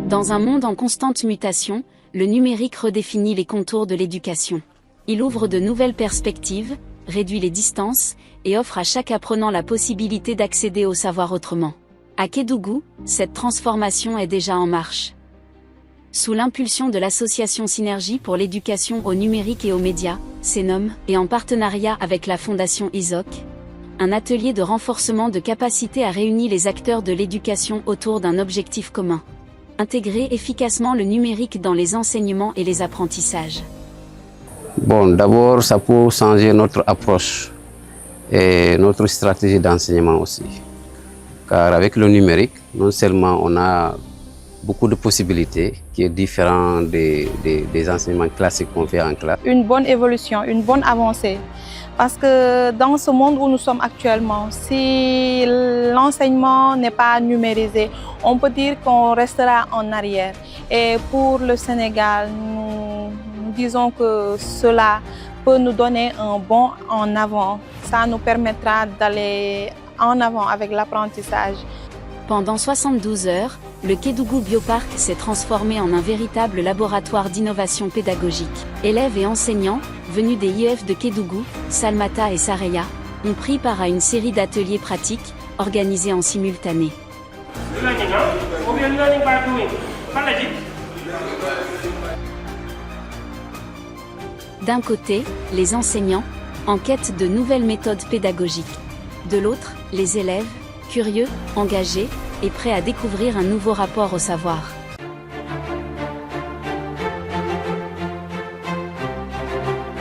Dans un monde en constante mutation, le numérique redéfinit les contours de l'éducation. Il ouvre de nouvelles perspectives, réduit les distances, et offre à chaque apprenant la possibilité d'accéder au savoir autrement. À Kédougou, cette transformation est déjà en marche. Sous l'impulsion de l'association Synergie pour l'éducation au numérique et aux médias, SENOM, et en partenariat avec la fondation ISOC, un atelier de renforcement de capacités a réuni les acteurs de l'éducation autour d'un objectif commun. Intégrer efficacement le numérique dans les enseignements et les apprentissages. Bon, d'abord, ça peut changer notre approche et notre stratégie d'enseignement aussi. Car avec le numérique, non seulement on a beaucoup de possibilités qui est différent des enseignements classiques qu'on fait en classe. Une bonne évolution, une bonne avancée. Parce que dans ce monde où nous sommes actuellement, si l'enseignement n'est pas numérisé, on peut dire qu'on restera en arrière. Et pour le Sénégal, nous disons que cela peut nous donner un bond en avant. Ça nous permettra d'aller en avant avec l'apprentissage. Pendant 72 heures, le Kédougou Biopark s'est transformé en un véritable laboratoire d'innovation pédagogique. Élèves et enseignants, venus des IEF de Kédougou, Salmata et Saraya, ont pris part à une série d'ateliers pratiques, organisés en simultané. D'un côté, les enseignants, en quête de nouvelles méthodes pédagogiques. De l'autre, les élèves, curieux, engagés, et prêts à découvrir un nouveau rapport au savoir.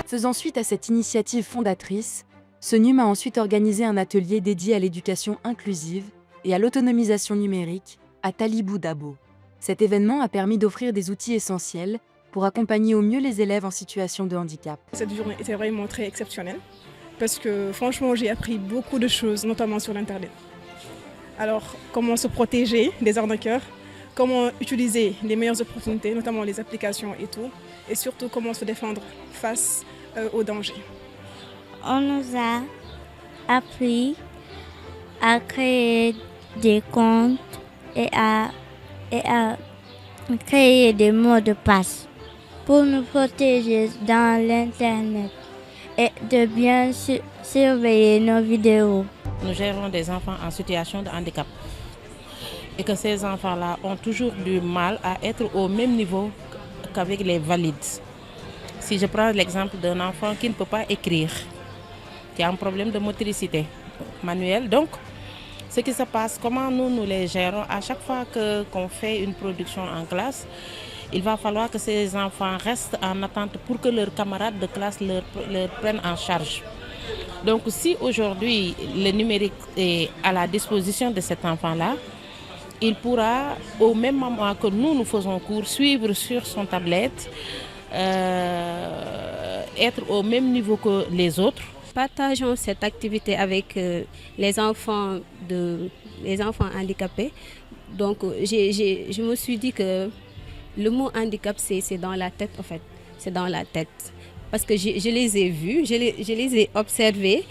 Faisant suite à cette initiative fondatrice, SENUM a ensuite organisé un atelier dédié à l'éducation inclusive et à l'autonomisation numérique à Talibou Dabo. Cet événement a permis d'offrir des outils essentiels pour accompagner au mieux les élèves en situation de handicap. Cette journée était vraiment très exceptionnelle parce que franchement j'ai appris beaucoup de choses, notamment sur l'Internet. Alors, comment se protéger des arnaqueurs, comment utiliser les meilleures opportunités, notamment les applications et tout, et surtout comment se défendre face aux dangers. On nous a appris à créer des comptes et à créer des mots de passe pour nous protéger dans l'Internet et de bien surveiller nos vidéos. Nous gérons des enfants en situation de handicap et que ces enfants-là ont toujours du mal à être au même niveau qu'avec les valides. Si je prends l'exemple d'un enfant qui ne peut pas écrire, qui a un problème de motricité manuelle, donc ce qui se passe, comment nous les gérons, à chaque fois qu'on fait une production en classe, il va falloir que ces enfants restent en attente pour que leurs camarades de classe leur prennent en charge. Donc si aujourd'hui le numérique est à la disposition de cet enfant-là, il pourra au même moment que nous faisons cours, suivre sur son tablette, être au même niveau que les autres. Partageons cette activité avec les enfants handicapés. Donc je me suis dit que le mot handicap c'est dans la tête en fait, c'est dans la tête. Parce que je les ai vus, je les ai observés,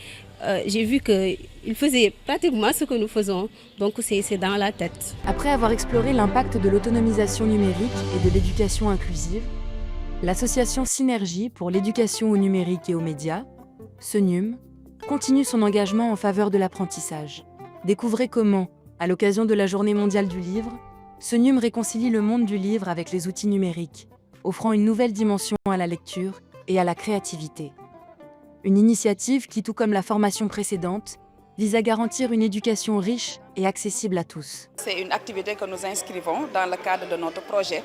j'ai vu qu'ils faisaient pratiquement ce que nous faisons, donc c'est dans la tête. Après avoir exploré l'impact de l'autonomisation numérique et de l'éducation inclusive, l'association Synergie pour l'éducation au numérique et aux médias, SENUM, continue son engagement en faveur de l'apprentissage. Découvrez comment, à l'occasion de la Journée mondiale du livre, SENUM réconcilie le monde du livre avec les outils numériques, offrant une nouvelle dimension à la lecture et à la créativité. Une initiative qui, tout comme la formation précédente, vise à garantir une éducation riche et accessible à tous. C'est une activité que nous inscrivons dans le cadre de notre projet